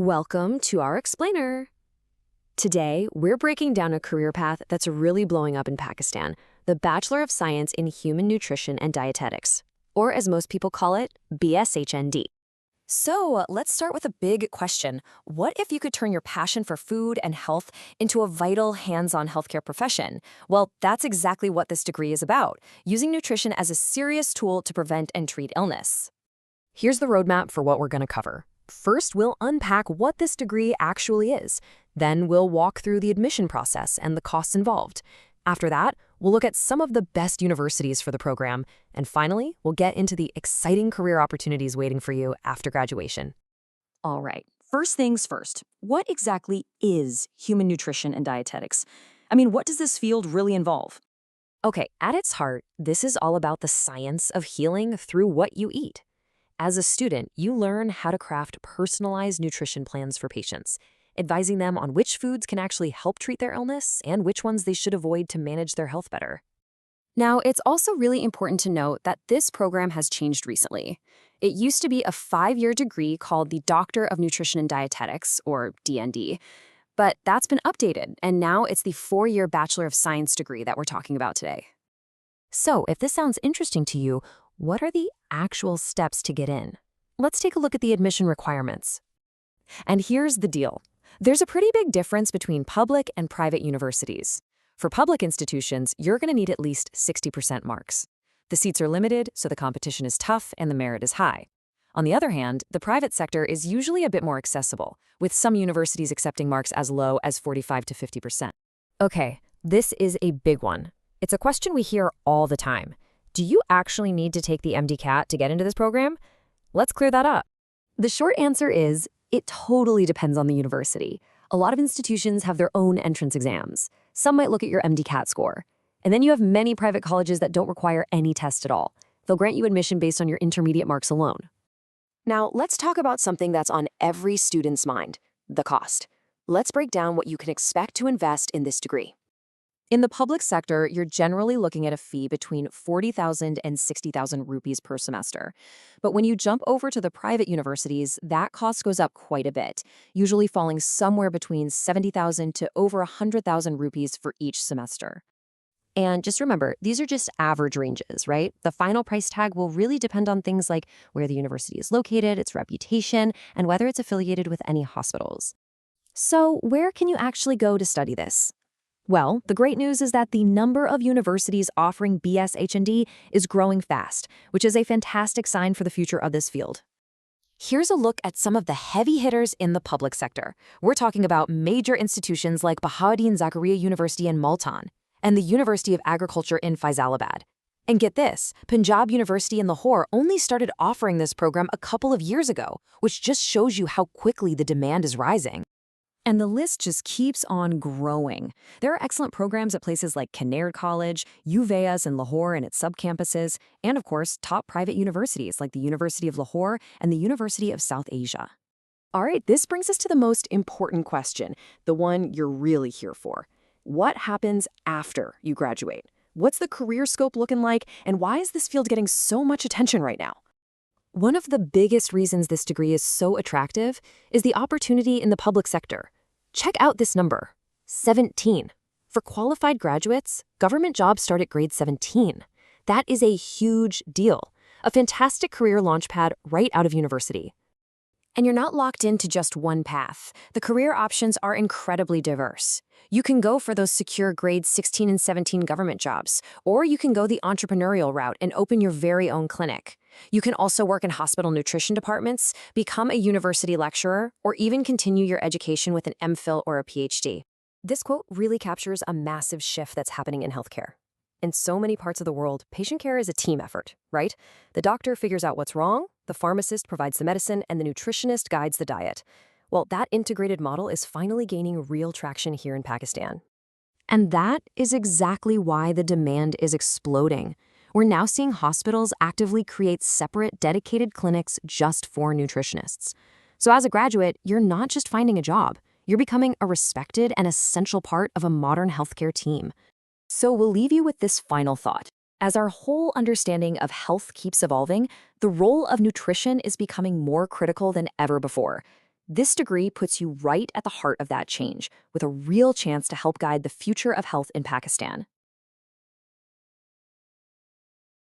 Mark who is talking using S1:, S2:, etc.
S1: Welcome to our explainer. Today, we're breaking down a career path that's really blowing up in Pakistan, the Bachelor of Science in Human Nutrition and Dietetics, or as most people call it, BSHND. So, let's start with a big question. What if you could turn your passion for food and health into a vital, hands-on healthcare profession? Well, that's exactly what this degree is about, using nutrition as a serious tool to prevent and treat illness. Here's the roadmap for what we're going to cover. First, we'll unpack what this degree actually is. Then we'll walk through the admission process and the costs involved. After that, we'll look at some of the best universities for the program. And finally, we'll get into the exciting career opportunities waiting for you after graduation.
S2: All right, first things first. What exactly is human nutrition and dietetics? What does this field really involve?
S1: Okay, at its heart, this is all about the science of healing through what you eat. As a student, you learn how to craft personalized nutrition plans for patients, advising them on which foods can actually help treat their illness and which ones they should avoid to manage their health better.
S2: Now, it's also really important to note that this program has changed recently. It used to be a 5-year degree called the Doctor of Nutrition and Dietetics, or DND, but that's been updated, and now it's the 4-year Bachelor of Science degree that we're talking about today.
S1: So, if this sounds interesting to you, what are the actual steps to get in? Let's take a look at the admission requirements. And here's the deal. There's a pretty big difference between public and private universities. For public institutions, you're going to need at least 60% marks. The seats are limited, so the competition is tough and the merit is high. On the other hand, the private sector is usually a bit more accessible, with some universities accepting marks as low as 45 to 50%. Okay, this is a big one. It's a question we hear all the time. Do you actually need to take the MD-CAT to get into this program? Let's clear that up. The short answer is, it totally depends on the university. A lot of institutions have their own entrance exams. Some might look at your MD-CAT score. And then you have many private colleges that don't require any test at all. They'll grant you admission based on your intermediate marks alone. Now, let's talk about something that's on every student's mind, the cost. Let's break down what you can expect to invest in this degree. In the public sector, you're generally looking at a fee between 40,000 and 60,000 rupees per semester. But when you jump over to the private universities, that cost goes up quite a bit, usually falling somewhere between 70,000 to over 100,000 rupees for each semester. And just remember, these are just average ranges, right? The final price tag will really depend on things like where the university is located, its reputation, and whether it's affiliated with any hospitals. So, where can you actually go to study this? Well, the great news is that the number of universities offering BSHND is growing fast, which is a fantastic sign for the future of this field. Here's a look at some of the heavy hitters in the public sector. We're talking about major institutions like Bahauddin Zakaria University in Multan and the University of Agriculture in Faisalabad. And get this, Punjab University in Lahore only started offering this program a couple of years ago, which just shows you how quickly the demand is rising. And the list just keeps on growing. There are excellent programs at places like Kinnaird College, UVAS in Lahore and its sub-campuses, and of course, top private universities like the University of Lahore and the University of South Asia. All right, this brings us to the most important question, the one you're really here for. What happens after you graduate? What's the career scope looking like, and why is this field getting so much attention right now? One of the biggest reasons this degree is so attractive is the opportunity in the public sector. Check out this number, 17. For qualified graduates, government jobs start at grade 17. That is a huge deal, a fantastic career launchpad right out of university. And you're not locked into just one path. The career options are incredibly diverse. You can go for those secure grades 16 and 17 government jobs, or you can go the entrepreneurial route and open your very own clinic. You can also work in hospital nutrition departments, become a university lecturer, or even continue your education with an MPhil or a PhD. This quote really captures a massive shift that's happening in healthcare. In so many parts of the world, patient care is a team effort, right? The doctor figures out what's wrong, the pharmacist provides the medicine, and the nutritionist guides the diet. Well, that integrated model is finally gaining real traction here in Pakistan. And that is exactly why the demand is exploding. We're now seeing hospitals actively create separate, dedicated clinics just for nutritionists. So as a graduate, you're not just finding a job. You're becoming a respected and essential part of a modern healthcare team. So we'll leave you with this final thought. As our whole understanding of health keeps evolving, the role of nutrition is becoming more critical than ever before.
S2: This degree puts you right at the heart of that change, with a real chance to help guide the future of health in Pakistan.